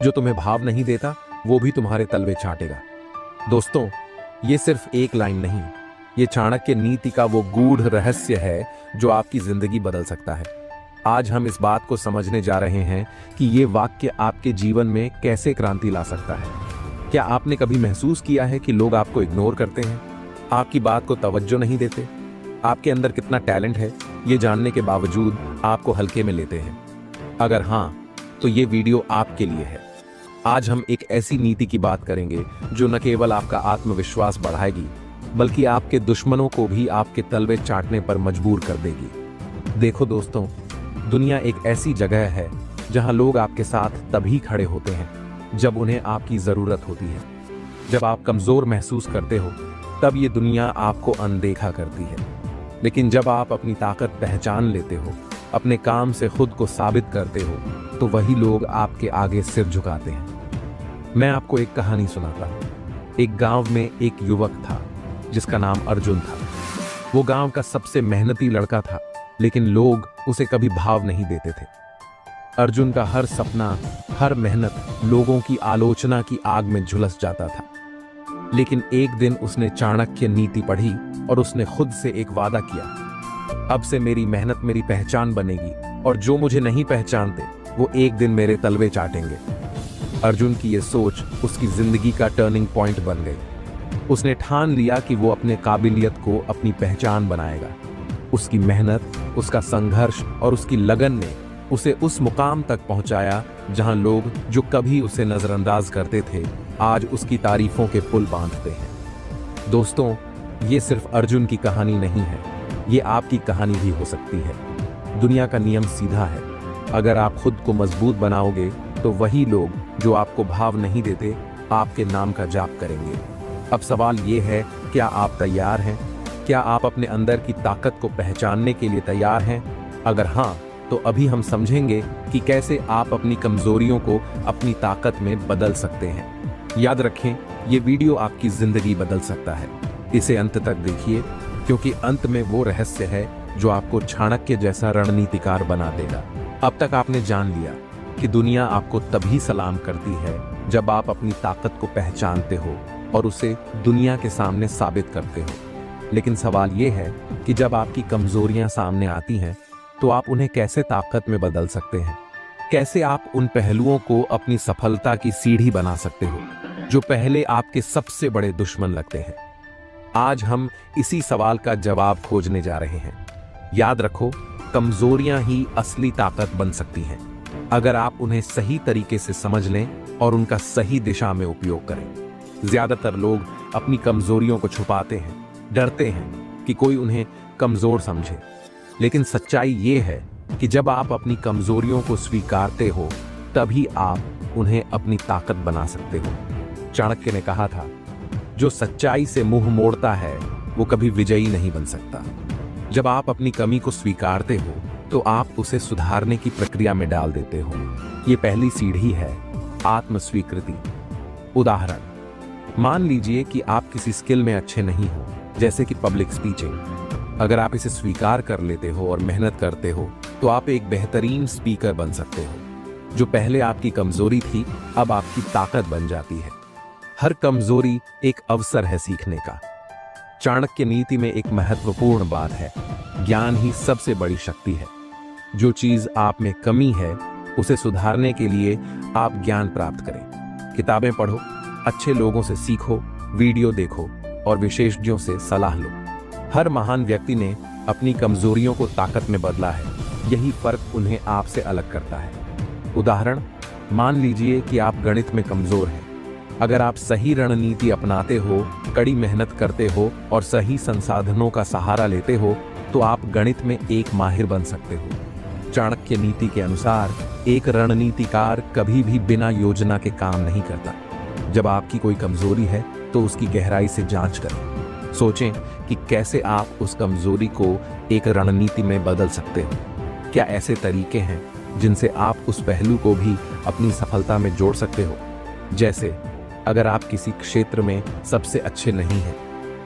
जो तुम्हें भाव नहीं देता वो भी तुम्हारे तलवे चाटेगा। दोस्तों, ये सिर्फ एक लाइन नहीं, ये चाणक्य नीति का वो गूढ़ रहस्य है जो आपकी जिंदगी बदल सकता है। आज हम इस बात को समझने जा रहे हैं कि ये वाक्य आपके जीवन में कैसे क्रांति ला सकता है। क्या आपने कभी महसूस किया है कि लोग आपको इग्नोर करते हैं, आपकी बात को तवज्जो नहीं देते, आपके अंदर कितना टैलेंट है ये जानने के बावजूद आपको हल्के में लेते हैं? अगर हाँ, तो ये वीडियो आपके लिए है। आज हम एक ऐसी नीति की बात करेंगे जो न केवल आपका आत्मविश्वास बढ़ाएगी, बल्कि आपके दुश्मनों को भी आपके तलवे चाटने पर मजबूर कर देगी। देखो दोस्तों, दुनिया एक ऐसी जगह है जहां लोग आपके साथ तभी खड़े होते हैं जब उन्हें आपकी जरूरत होती है। जब आप कमजोर महसूस करते हो तब ये दुनिया आपको अनदेखा करती है, लेकिन जब आप अपनी ताकत पहचान लेते हो, अपने काम से खुद को साबित करते हो, तो वही लोग आपके आगे सिर झुकाते हैं। मैं आपको एक कहानी सुनाता हूँ। एक गांव में एक युवक था जिसका नाम अर्जुन था। वो गांव का सबसे मेहनती लड़का था, लेकिन लोग उसे कभी भाव नहीं देते थे। अर्जुन का हर सपना, हर मेहनत लोगों की आलोचना की आग में झुलस जाता था। लेकिन एक दिन उसने चाणक्य नीति पढ़ी और उसने खुद से एक वादा किया, अब से मेरी मेहनत मेरी पहचान बनेगी और जो मुझे नहीं पहचानते वो एक दिन मेरे तलवे चाटेंगे। अर्जुन की ये सोच उसकी जिंदगी का टर्निंग पॉइंट बन गई। उसने ठान लिया कि वो अपने काबिलियत को अपनी पहचान बनाएगा। उसकी मेहनत, उसका संघर्ष और उसकी लगन ने उसे उस मुकाम तक पहुंचाया जहां लोग जो कभी उसे नजरअंदाज करते थे आज उसकी तारीफों के पुल बांधते हैं। दोस्तों, ये सिर्फ अर्जुन की कहानी नहीं है, ये आपकी कहानी भी हो सकती है। दुनिया का नियम सीधा है, अगर आप खुद को मजबूत बनाओगे तो वही लोग जो आपको भाव नहीं देते आपके नाम का जाप करेंगे। अब सवाल ये है, क्या आप तैयार हैं? क्या आप अपने अंदर की ताकत को पहचानने के लिए तैयार हैं? अगर हाँ, तो अभी हम समझेंगे कि कैसे आप अपनी कमजोरियों को अपनी ताकत में बदल सकते हैं। याद रखें, ये वीडियो आपकी जिंदगी बदल सकता है। इसे अंत तक देखिए, क्योंकि अंत में वो रहस्य है जो आपको चाणक्य जैसा रणनीतिकार बना देगा। अब तक आपने जान लिया कि दुनिया आपको तभी सलाम करती है जब आप अपनी ताकत को पहचानते हो और उसे दुनिया के सामने साबित करते हो। लेकिन सवाल ये है कि जब आपकी कमजोरियां सामने आती हैं तो आप उन्हें कैसे ताकत में बदल सकते हैं? कैसे आप उन पहलुओं को अपनी सफलता की सीढ़ी बना सकते हो जो पहले आपके सबसे बड़े दुश्मन लगते हैं? आज हम इसी सवाल का जवाब खोजने जा रहे हैं। याद रखो, कमजोरियां ही असली ताकत बन सकती हैं अगर आप उन्हें सही तरीके से समझ लें और उनका सही दिशा में उपयोग करें। ज्यादातर लोग अपनी कमजोरियों को छुपाते हैं, डरते हैं कि कोई उन्हें कमजोर समझे। लेकिन सच्चाई ये है कि जब आप अपनी कमजोरियों को स्वीकारते हो तभी आप उन्हें अपनी ताकत बना सकते हो। चाणक्य ने कहा था, जो सच्चाई से मुंह मोड़ता है वो कभी विजयी नहीं बन सकता। जब आप अपनी कमी को स्वीकारते हो तो आप उसे सुधारने की प्रक्रिया में डाल देते हो। ये पहली सीढ़ी है, आत्म स्वीकृति। उदाहरण, मान लीजिए कि आप किसी स्किल में अच्छे नहीं हो, जैसे कि पब्लिक स्पीचिंग। अगर आप इसे स्वीकार कर लेते हो और मेहनत करते हो तो आप एक बेहतरीन स्पीकर बन सकते हो। जो पहले आपकी कमजोरी थी अब आपकी ताकत बन जाती है। हर कमजोरी एक अवसर है सीखने का। चाणक्य नीति में एक महत्वपूर्ण बात है, ज्ञान ही सबसे बड़ी शक्ति है। जो चीज आप में कमी है उसे सुधारने के लिए आप ज्ञान प्राप्त करें। किताबें पढ़ो, अच्छे लोगों से सीखो, वीडियो देखो और विशेषज्ञों से सलाह लो। हर महान व्यक्ति ने अपनी कमजोरियों को ताकत में बदला है, यही फर्क उन्हें आपसे अलग करता है। उदाहरण, मान लीजिए कि आप गणित में कमजोर हैं। अगर आप सही रणनीति अपनाते हो, कड़ी मेहनत करते हो और सही संसाधनों का सहारा लेते हो तो आप गणित में एक माहिर बन सकते हो। चाणक्य नीति के अनुसार एक रणनीतिकार कभी भी बिना योजना के काम नहीं करता। जब आपकी कोई कमजोरी है तो उसकी गहराई से जांच करें। सोचें कि कैसे आप उस कमजोरी को एक रणनीति में बदल सकते हो। क्या ऐसे तरीके हैं जिनसे आप उस पहलू को भी अपनी सफलता में जोड़ सकते हो? जैसे, अगर आप किसी क्षेत्र में सबसे अच्छे नहीं हैं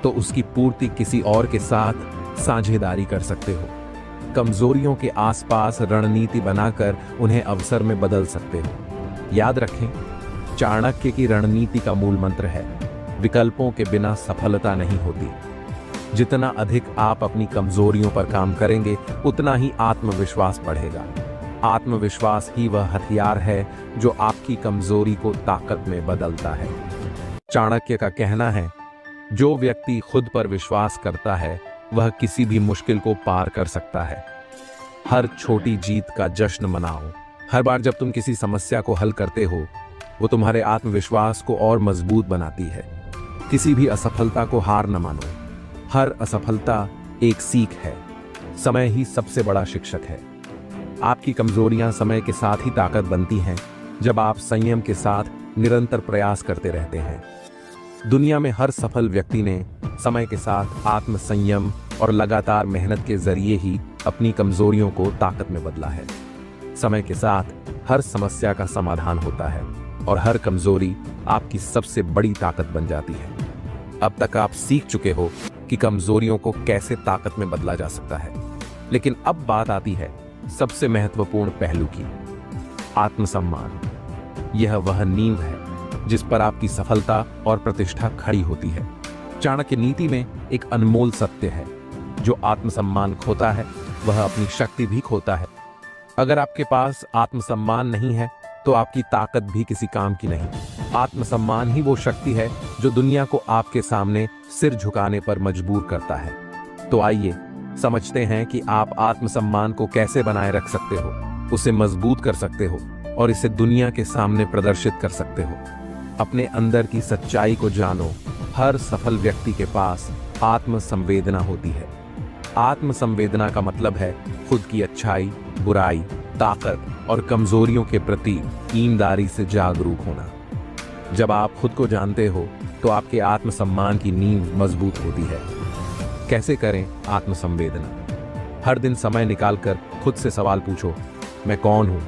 तो उसकी पूर्ति किसी और के साथ साझेदारी कर सकते हो। कमजोरियों के आसपास रणनीति बनाकर उन्हें अवसर में बदल सकते हो। याद रखें, चाणक्य की रणनीति का मूल मंत्र है, विकल्पों के बिना सफलता नहीं होती। जितना अधिक आप अपनी कमजोरियों पर काम करेंगे, उतना ही आत्मविश्वास बढ़ेगा। आत्मविश्वास ही वह हथियार है जो आपकी कमजोरी को ताकत में बदलता है। चाणक्य का कहना है, जो व्यक्ति खुद पर विश्वास करता है वह किसी भी मुश्किल को पार कर सकता है। हर छोटी जीत का जश्न मनाओ। हर बार जब तुम किसी समस्या को हल करते हो, वो तुम्हारे आत्मविश्वास को और मजबूत बनाती है। किसी भी असफलता को हार न मानो। हर असफलता एक सीख है। समय ही सबसे बड़ा शिक्षक है। आपकी कमजोरियां समय के साथ ही ताकत बनती हैं, जब आप संयम के साथ निरंतर प्रयास करते रहते हैं। दुनिया में हर सफल व्यक्ति ने समय के साथ आत्म संयम और लगातार मेहनत के जरिए ही अपनी कमजोरियों को ताकत में बदला है। समय के साथ हर समस्या का समाधान होता है और हर कमजोरी आपकी सबसे बड़ी ताकत बन जाती है। अब तक आप सीख चुके हो कि कमजोरियों को कैसे ताकत में बदला जा सकता है, लेकिन अब बात आती है सबसे महत्वपूर्ण पहलू की, आत्मसम्मान। यह वह नींव है जिस पर आपकी सफलता और प्रतिष्ठा खड़ी होती है। चाणक्य नीति में एक अनमोल सत्य है, जो आत्मसम्मान खोता है वह अपनी शक्ति भी खोता है। अगर आपके पास आत्मसम्मान नहीं है तो आपकी ताकत भी किसी काम की नहीं। आत्मसम्मान ही वो शक्ति है जो दुनिया को आपके सामने सिर झुकाने पर मजबूर करता है। तो आइए समझते हैं कि आप आत्मसम्मान को कैसे बनाए रख सकते हो, उसे मजबूत कर सकते हो और इसे दुनिया के सामने प्रदर्शित कर सकते हो। अपने अंदर की सच्चाई को जानो। हर सफल व्यक्ति के पास आत्मसंवेदना होती है। आत्मसंवेदना का मतलब है खुद की अच्छाई, बुराई, ताकत और कमजोरियों के प्रति ईमानदारी से जागरूक होना। जब आप खुद को जानते हो तो आपके आत्मसम्मान की नींव मजबूत होती है। कैसे करें आत्मसंवेदना? हर दिन समय निकालकर खुद से सवाल पूछो, मैं कौन हूं?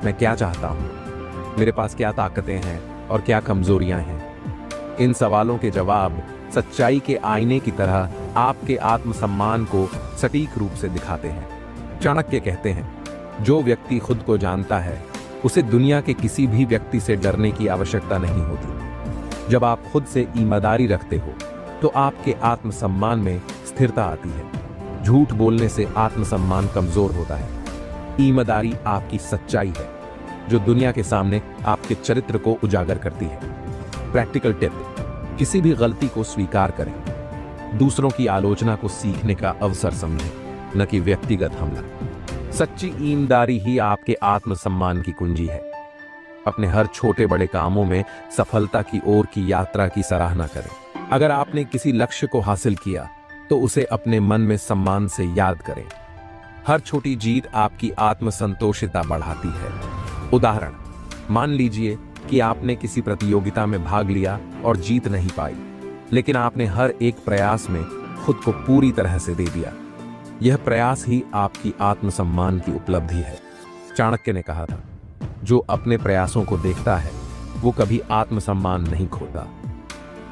मैं क्या चाहता हूं? मेरे पास क्या ताकतें हैं और क्या कमजोरियां हैं? इन सवालों के जवाब सच्चाई के आईने की तरह आपके आत्मसम्मान को सटीक रूप से दिखाते हैं। चाणक्य कहते हैं, जो व्यक्ति खुद को जानता है उसे दुनिया के किसी भी व्यक्ति से डरने की आवश्यकता नहीं होती। जब आप खुद से ईमानदारी रखते हो तो आपके आत्मसम्मान में स्थिरता आती है। झूठ बोलने से आत्मसम्मान कमजोर होता है। ईमानदारी आपकी सच्चाई है जो दुनिया के सामने आपके चरित्र को उजागर करती है। प्रैक्टिकल टिप, किसी भी गलती को स्वीकार करें। दूसरों की आलोचना को सीखने का अवसर समझें, न कि व्यक्तिगत हमला। सच्ची ईमानदारी ही आपके आत्मसम्मान की कुंजी है। अपने हर छोटे बड़े कामों में सफलता की ओर की यात्रा की सराहना करें। अगर आपने किसी लक्ष्य को हासिल किया तो उसे अपने मन में सम्मान से याद करें। हर छोटी जीत आपकी आत्मसंतोषिता बढ़ाती है। उदाहरण, मान लीजिए कि आपने किसी प्रतियोगिता में भाग लिया और जीत नहीं पाई, लेकिन आपने हर एक प्रयास में खुद को पूरी तरह से दे दिया। यह प्रयास ही आपकी आत्मसम्मान की उपलब्धि है। चाणक्य ने कहा था, जो अपने प्रयासों को देखता है वो कभी आत्मसम्मान नहीं खोता।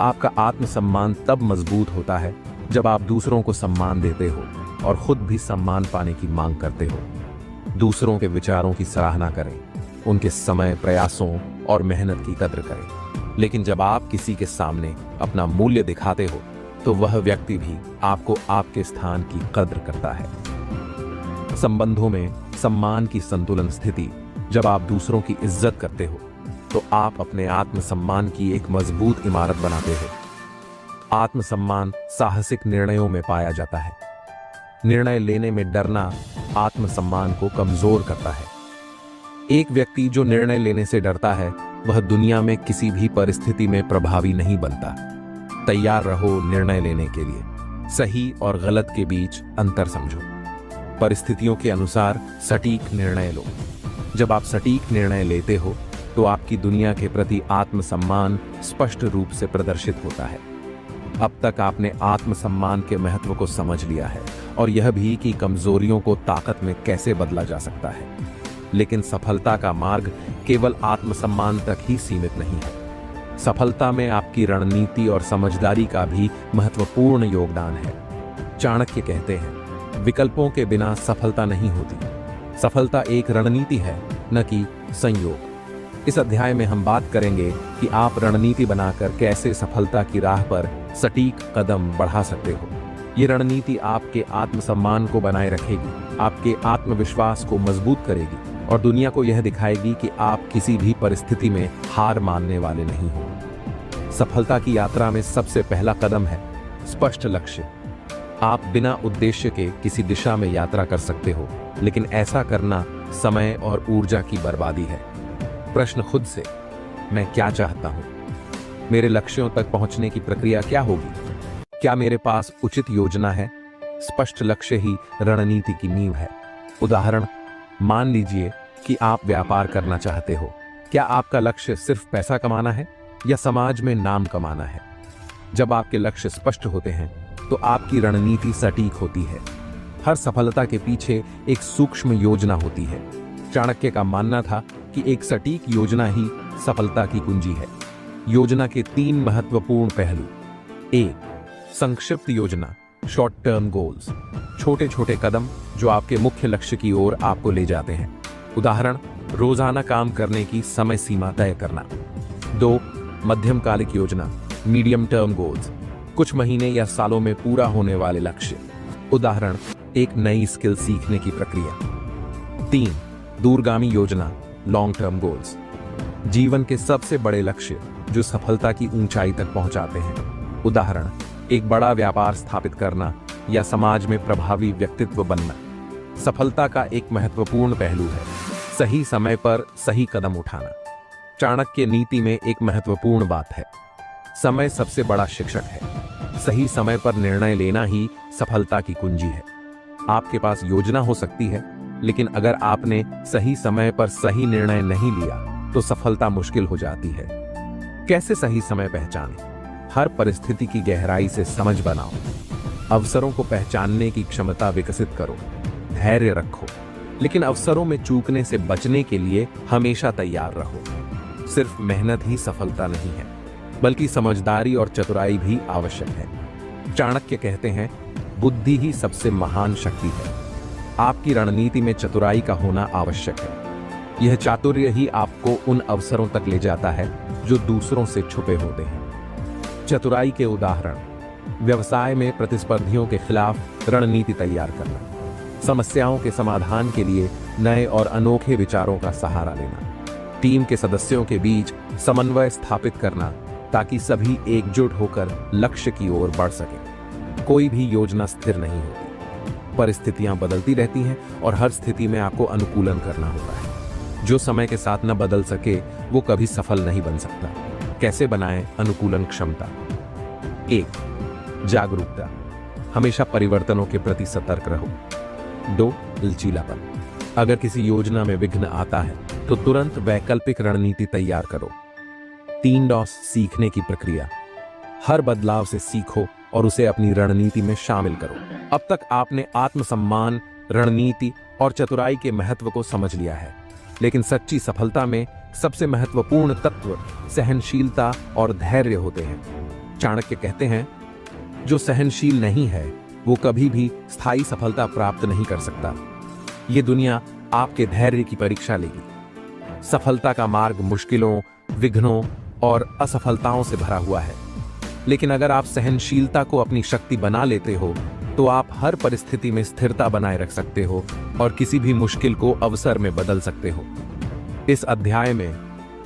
आपका आत्मसम्मान तब मजबूत होता है जब आप दूसरों को सम्मान देते हो और खुद भी सम्मान पाने की मांग करते हो। दूसरों के विचारों की सराहना करें, उनके समय, प्रयासों और मेहनत की कद्र करें। लेकिन जब आप किसी के सामने अपना मूल्य दिखाते हो तो वह व्यक्ति भी आपको आपके स्थान की कद्र करता है। संबंधों में सम्मान की संतुलन स्थिति, जब आप दूसरों की इज्जत करते हो तो आप अपने आत्मसम्मान की एक मजबूत इमारत बनाते हो। आत्मसम्मान साहसिक निर्णयों में पाया जाता है। निर्णय लेने में डरना आत्मसम्मान को कमजोर करता है। एक व्यक्ति जो निर्णय लेने से डरता है वह दुनिया में किसी भी परिस्थिति में प्रभावी नहीं बनता। तैयार रहो निर्णय लेने के लिए। सही और गलत के बीच अंतर समझो। परिस्थितियों के अनुसार सटीक निर्णय लो। जब आप सटीक निर्णय लेते हो तो आपकी दुनिया के प्रति आत्मसम्मान स्पष्ट रूप से प्रदर्शित होता है। अब तक आपने आत्मसम्मान के महत्व को समझ लिया है और यह भी कि कमजोरियों को ताकत में कैसे बदला जा सकता है। लेकिन सफलता का मार्ग केवल आत्मसम्मान तक ही सीमित नहीं है। सफलता में आपकी रणनीति और समझदारी का भी महत्वपूर्ण योगदान है। चाणक्य कहते हैं, विकल्पों के बिना सफलता नहीं होती। सफलता एक रणनीति है, न कि संयोग। इस अध्याय में हम बात करेंगे कि आप रणनीति बनाकर कैसे सफलता की राह पर सटीक कदम बढ़ा सकते हो। ये रणनीति आपके आत्मसम्मान को बनाए रखेगी, आपके आत्मविश्वास को मजबूत करेगी और दुनिया को यह दिखाएगी कि आप किसी भी परिस्थिति में हार मानने वाले नहीं हो। सफलता की यात्रा में सबसे पहला कदम है स्पष्ट लक्ष्य। आप बिना उद्देश्य के किसी दिशा में यात्रा कर सकते हो, लेकिन ऐसा करना समय और ऊर्जा की बर्बादी है। प्रश्न खुद से, मैं क्या चाहता हूं? मेरे लक्ष्यों तक पहुंचने की प्रक्रिया क्या होगी? क्या मेरे पास उचित योजना है? स्पष्ट लक्ष्य ही रणनीति की नींव है। उदाहरण, मान लीजिए कि आप व्यापार करना चाहते हो। क्या आपका लक्ष्य सिर्फ पैसा कमाना है या समाज में नाम कमाना है? जब आपके लक्ष्य स्पष्ट होते हैं तो आपकी रणनीति सटीक होती है। हर सफलता के पीछे एक सूक्ष्म योजना होती है। चाणक्य का मानना था कि एक सटीक योजना ही सफलता की कुंजी है। योजना के 3 महत्वपूर्ण पहलू। 1. संक्षिप्त योजना, शॉर्ट टर्म गोल्स, छोटे छोटे कदम जो आपके मुख्य लक्ष्य की ओर आपको ले जाते हैं। उदाहरण, रोजाना काम करने की समय सीमा तय करना। 2. मध्यमकालिक योजना, मीडियम टर्म गोल्स, कुछ महीने या सालों में पूरा होने वाले लक्ष्य। उदाहरण, एक नई स्किल सीखने की प्रक्रिया। 3. दूरगामी योजना, लॉन्ग टर्म गोल्स, जीवन के सबसे बड़े लक्ष्य जो सफलता की ऊंचाई तक पहुंचाते हैं। उदाहरण, एक बड़ा व्यापार स्थापित करना या समाज में प्रभावी व्यक्तित्व बनना। सफलता का एक महत्वपूर्ण पहलू है सही समय पर सही कदम उठाना। चाणक्य नीति में एक महत्वपूर्ण बात है, समय सबसे बड़ा शिक्षक है। सही समय पर निर्णय लेना ही सफलता की कुंजी है। आपके पास योजना हो सकती है, लेकिन अगर आपने सही समय पर सही निर्णय नहीं लिया तो सफलता मुश्किल हो जाती है। कैसे सही समय पहचानें? हर परिस्थिति की गहराई से समझ बनाओ। अवसरों को पहचानने की क्षमता विकसित करो। धैर्य रखो, लेकिन अवसरों में चूकने से बचने के लिए हमेशा तैयार रहो। सिर्फ मेहनत ही सफलता नहीं है, बल्कि समझदारी और चतुराई भी आवश्यक है। चाणक्य कहते हैं, बुद्धि ही सबसे महान शक्ति है। आपकी रणनीति में चतुराई का होना आवश्यक है। यह चातुर्य ही आपको उन अवसरों तक ले जाता है जो दूसरों से छुपे होते हैं। चतुराई के उदाहरण, व्यवसाय में प्रतिस्पर्धियों के खिलाफ रणनीति तैयार करना, समस्याओं के समाधान के लिए नए और अनोखे विचारों का सहारा लेना, टीम के सदस्यों के बीच समन्वय स्थापित करना ताकि सभी एकजुट होकर लक्ष्य की ओर बढ़ सकें। कोई भी योजना स्थिर नहीं होती, परिस्थितियां बदलती रहती हैं और हर स्थिति में आपको अनुकूलन करना होता है। जो समय के साथ न बदल सके वो कभी सफल नहीं बन सकता। कैसे बनाएं अनुकूलन क्षमता? 1. जागरूकता, हमेशा परिवर्तनों के प्रति सतर्क रहो। 2. लचीलापन, अगर किसी योजना में विघ्न आता है तो तुरंत वैकल्पिक रणनीति तैयार करो। 3. सीखने की प्रक्रिया, हर बदलाव से सीखो और उसे अपनी रणनीति में शामिल करो। अब तक आपने आत्मसम्मान, रणनीति और चतुराई के महत्व को समझ लिया है, लेकिन सच्ची सफलता में सबसे महत्वपूर्ण तत्व सहनशीलता और धैर्य होते हैं। चाणक्य कहते हैं, जो सहनशील नहीं है वो कभी भी स्थायी सफलता प्राप्त नहीं कर सकता। ये दुनिया आपके धैर्य की परीक्षा लेगी। सफलता का मार्ग मुश्किलों, विघ्नों और असफलताओं से भरा हुआ है, लेकिन अगर आप सहनशीलता को अपनी शक्ति बना लेते हो तो आप हर परिस्थिति में स्थिरता बनाए रख सकते हो और किसी भी मुश्किल को अवसर में बदल सकते हो। इस अध्याय में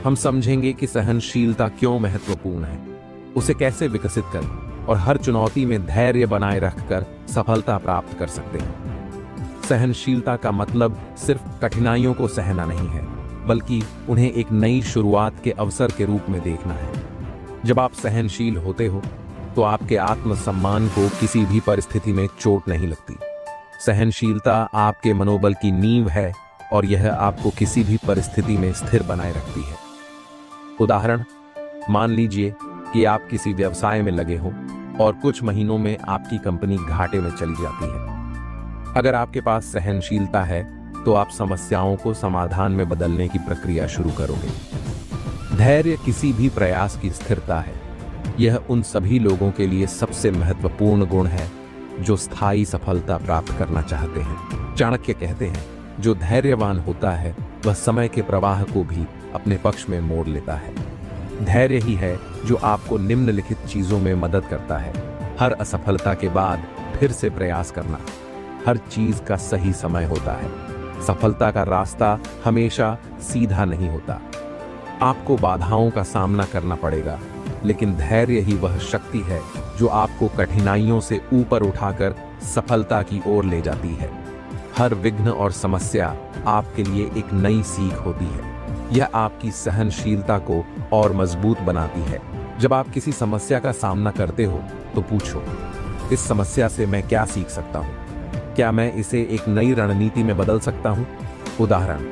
हम समझेंगे कि सहनशीलता क्यों महत्वपूर्ण है, उसे कैसे विकसित करें और हर चुनौती में धैर्य बनाए रखकर सफलता प्राप्त कर सकते हैं। सहनशीलता का मतलब सिर्फ कठिनाइयों को सहना नहीं है, बल्कि उन्हें एक नई शुरुआत के अवसर के रूप में देखना है। जब आप सहनशील होते हो तो आपके आत्मसम्मान को किसी भी परिस्थिति में चोट नहीं लगती। सहनशीलता आपके मनोबल की नींव है और यह आपको किसी भी परिस्थिति में स्थिर बनाए रखती है। उदाहरण, मान लीजिए कि आप किसी व्यवसाय में लगे हो और कुछ महीनों में आपकी कंपनी घाटे में चली जाती है। अगर आपके पास सहनशीलता है तो आप समस्याओं को समाधान में बदलने की प्रक्रिया शुरू करोगे। धैर्य किसी भी प्रयास की स्थिरता है। यह उन सभी लोगों के लिए सबसे महत्वपूर्ण गुण है जो स्थायी सफलता प्राप्त करना चाहते हैं। चाणक्य कहते हैं, जो धैर्यवान होता है वह समय के प्रवाह को भी अपने पक्ष में मोड़ लेता है। धैर्य ही है जो आपको निम्नलिखित चीजों में मदद करता है। हर असफलता के बाद फिर से प्रयास करना। हर चीज का सही समय होता है। सफलता का रास्ता हमेशा सीधा नहीं होता। आपको बाधाओं का सामना करना पड़ेगा, लेकिन धैर्य ही वह शक्ति है जो आपको कठिनाइयों से ऊपर उठाकर सफलता की ओर ले जाती है। हर विघ्न और समस्या आपके लिए एक नई सीख होती है। यह आपकी सहनशीलता को और मजबूत बनाती है। जब आप किसी समस्या का सामना करते हो तो पूछो, इस समस्या से मैं क्या सीख सकता हूँ? क्या मैं इसे एक नई रणनीति में बदल सकता हूँ? उदाहरण,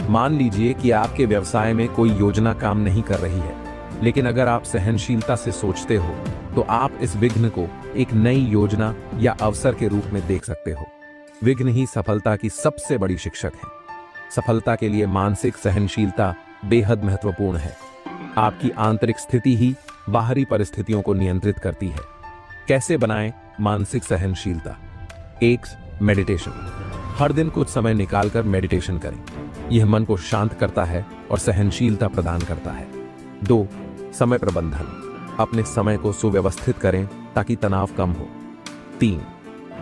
मान लीजिए कि आपके व्यवसाय में कोई योजना काम नहीं कर रही है, लेकिन अगर आप सहनशीलता से सोचते हो तो आप इस विघ्न को एक नई योजना या अवसर के रूप में देख सकते हो। विघ्न ही सफलता की सबसे बड़ी शिक्षक है। सफलता के लिए मानसिक सहनशीलता बेहद महत्वपूर्ण है। आपकी आंतरिक स्थिति ही बाहरी परिस्थितियों को नियंत्रित करती है। कैसे बनाएं मानसिक सहनशीलता? 1. मेडिटेशन। हर दिन कुछ समय निकालकर मेडिटेशन करें। यह मन को शांत करता है और सहनशीलता प्रदान करता है। 2. समय प्रबंधन। अपने समय को सुव्यवस्थित करें ताकि तनाव कम हो। 3.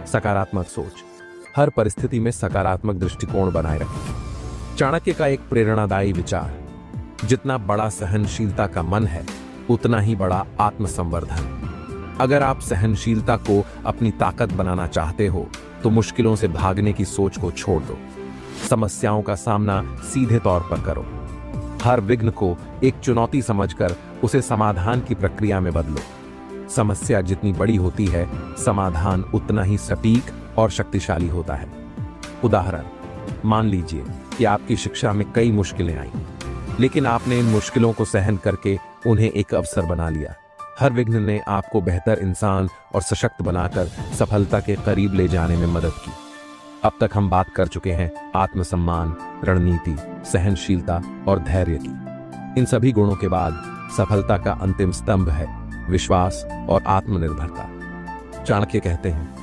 सकारात्मक सोच। हर परिस्थिति में सकारात्मक दृष्टिकोण बनाए रखें। चाणक्य का एक प्रेरणादायी विचार, जितना बड़ा सहनशीलता का मन है उतना ही बड़ा आत्मसंवर्धन। अगर आप सहनशीलता को अपनी ताकत बनाना चाहते हो तो मुश्किलों से भागने की सोच को छोड़ दो। समस्याओं का सामना सीधे तौर पर करो। हर विघ्न को एक चुनौती समझकर उसे समाधान की प्रक्रिया में बदलो। समस्या जितनी बड़ी होती है, समाधान उतना ही सटीक और शक्तिशाली होता है। उदाहरण, मान लीजिए कि आपकी शिक्षा में कई मुश्किलें आईं, लेकिन आपने इन मुश्किलों को सहन करके उन्हें एक अवसर बना लिया। हर विघ्न ने आपको बेहतर इंसान और सशक्त बनाकर सफलता के करीब ले जाने में मदद की। अब तक हम बात कर चुके हैं आत्मसम्मान, रणनीति, सहनशीलता और धैर्य की। इन सभी गुणों के बाद सफलता का अंतिम स्तंभ है विश्वास और आत्मनिर्भरता। चाणक्य कहते हैं,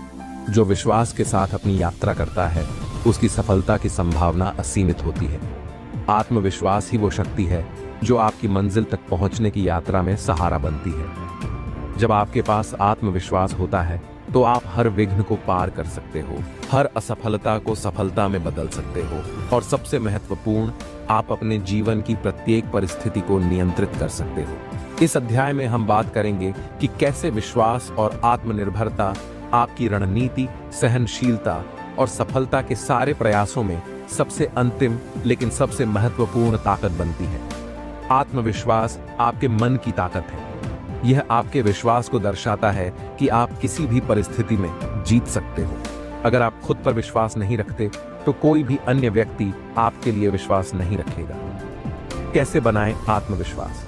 जो विश्वास के साथ अपनी यात्रा करता है उसकी सफलता की संभावना असीमित होती है। आत्मविश्वास ही वो शक्ति है जो आपकी मंजिल तक पहुंचने की यात्रा में सहारा बनती है। जब आपके पास आत्मविश्वास होता है तो आप हर विघ्न को पार कर सकते हो, हर असफलता को सफलता में बदल सकते हो और सबसे महत्वपूर्ण, आप अपने जीवन की प्रत्येक परिस्थिति को नियंत्रित कर सकते हो। इस अध्याय में हम बात करेंगे कि कैसे विश्वास और आत्मनिर्भरता आपकी रणनीति, सहनशीलता और सफलता के सारे प्रयासों में सबसे अंतिम लेकिन सबसे महत्वपूर्ण ताकत बनती है। आत्मविश्वास आपके मन की ताकत है। यह आपके विश्वास को दर्शाता है कि आप किसी भी परिस्थिति में जीत सकते हो। अगर आप खुद पर विश्वास नहीं रखते तो कोई भी अन्य व्यक्ति आपके लिए विश्वास नहीं रखेगा। कैसे बनाएं आत्मविश्वास?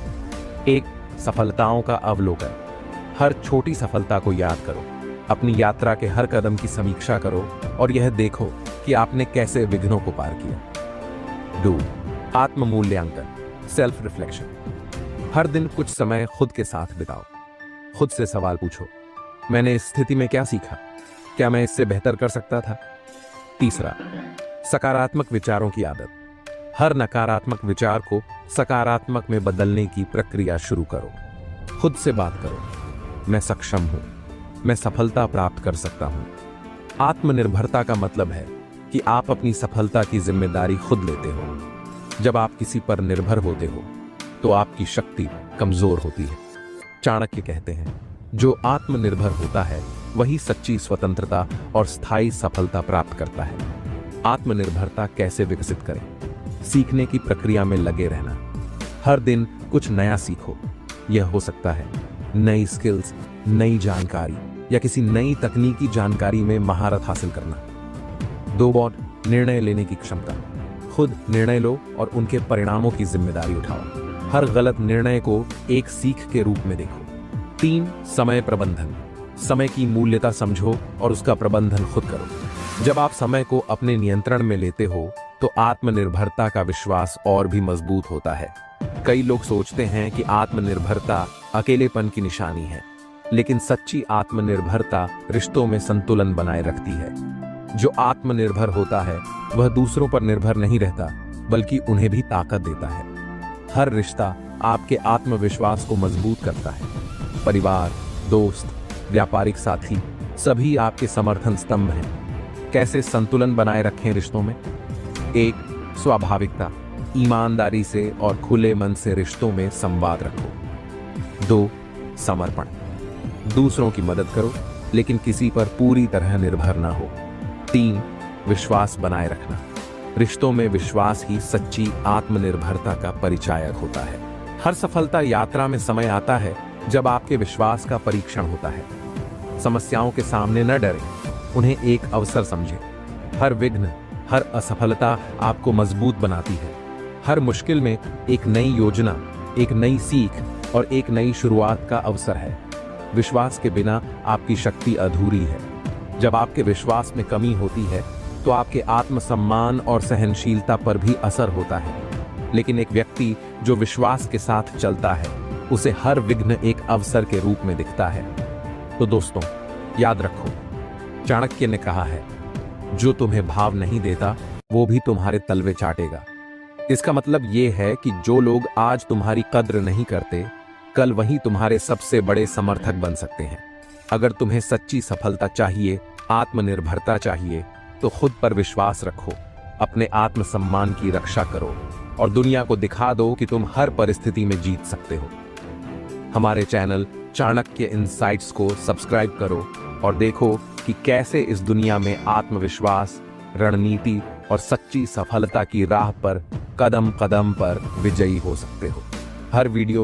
1. सफलताओं का अवलोकन। हर छोटी सफलता को याद करो। अपनी यात्रा के हर कदम की समीक्षा करो और यह देखो कि आपने कैसे विघ्नों को पार किया। 2. आत्म मूल्यांकन, सेल्फ रिफ्लेक्शन। हर दिन कुछ समय खुद के साथ बिताओ। खुद से सवाल पूछो, मैंने इस स्थिति में क्या सीखा? क्या मैं इससे बेहतर कर सकता था? 3. सकारात्मक विचारों की आदत। हर नकारात्मक विचार को सकारात्मक में बदलने की प्रक्रिया शुरू करो। खुद से बात करो, मैं सक्षम हूं, मैं सफलता प्राप्त कर सकता हूं। आत्मनिर्भरता का मतलब है कि आप अपनी सफलता की जिम्मेदारी खुद लेते हो। जब आप किसी पर निर्भर होते हो तो आपकी शक्ति कमजोर होती है। चाणक्य कहते हैं, जो आत्मनिर्भर होता है वही सच्ची स्वतंत्रता और स्थायी सफलता प्राप्त करता है। आत्मनिर्भरता कैसे विकसित करें? सीखने की प्रक्रिया में लगे रहना। हर दिन कुछ नया सीखो। यह हो सकता है नई स्किल्स, नई जानकारी या किसी नई तकनीकी जानकारी में महारत हासिल करना। 2. निर्णय लेने की क्षमता। खुद निर्णय लो और उनके परिणामों की जिम्मेदारी उठाओ। हर गलत निर्णय को एक सीख के रूप में देखो। 3. समय प्रबंधन। समय की मूल्यता समझो और उसका प्रबंधन खुद करो। जब आप समय को अपने नियंत्रण में लेते हो तो आत्मनिर्भरता का विश्वास और भी मजबूत होता है। कई लोग सोचते हैं कि आत्मनिर्भरता अकेलेपन की निशानी है, लेकिन सच्ची आत्मनिर्भरता रिश्तों में संतुलन बनाए रखती है। जो आत्मनिर्भर होता है वह दूसरों पर निर्भर नहीं रहता, बल्कि उन्हें भी ताकत देता है। हर रिश्ता आपके आत्मविश्वास को मजबूत करता है। परिवार, दोस्त, व्यापारिक साथी सभी आपके समर्थन स्तंभ हैं। कैसे संतुलन बनाए रखें रिश्तों में? 1. स्वाभाविकता, ईमानदारी से और खुले मन से रिश्तों में संवाद रखो। 2. समर्पण, दूसरों की मदद करो लेकिन किसी पर पूरी तरह निर्भर ना हो। 3. विश्वास बनाए रखना, रिश्तों में विश्वास ही सच्ची आत्मनिर्भरता का परिचायक होता है। हर सफलता यात्रा में समय आता है जब आपके विश्वास का परीक्षण होता है। समस्याओं के सामने न डरें, उन्हें एक अवसर समझें। हर विघ्न, हर असफलता आपको मजबूत बनाती है। हर मुश्किल में एक नई योजना, एक नई सीख और एक नई शुरुआत का अवसर है। विश्वास के बिना आपकी शक्ति अधूरी है। जब आपके विश्वास में कमी होती है तो आपके आत्मसम्मान और सहनशीलता पर भी असर होता है। लेकिन एक व्यक्ति जो विश्वास के साथ चलता है, उसे हर विघ्न एक अवसर के रूप में दिखता है। तो दोस्तों, याद रखो, चाणक्य ने कहा है, जो तुम्हें भाव नहीं देता वो भी तुम्हारे तलवे चाटेगा। इसका मतलब ये है कि जो लोग आज तुम्हारी कद्र नहीं करते, कल वही तुम्हारे सबसे बड़े समर्थक बन सकते हैं। अगर तुम्हें सच्ची सफलता चाहिए, आत्मनिर्भरता चाहिए, तो खुद पर विश्वास रखो, अपने आत्मसम्मान की रक्षा करो और दुनिया को दिखा दो कि तुम हर परिस्थिति में जीत सकते हो। हमारे चैनल चाणक्य इनसाइट्स को सब्सक्राइब करो और देखो कि कैसे इस दुनिया में आत्मविश्वास, रणनीति और सच्ची सफलता की राह पर कदम कदम पर विजयी हो सकते हो। हर वीडियो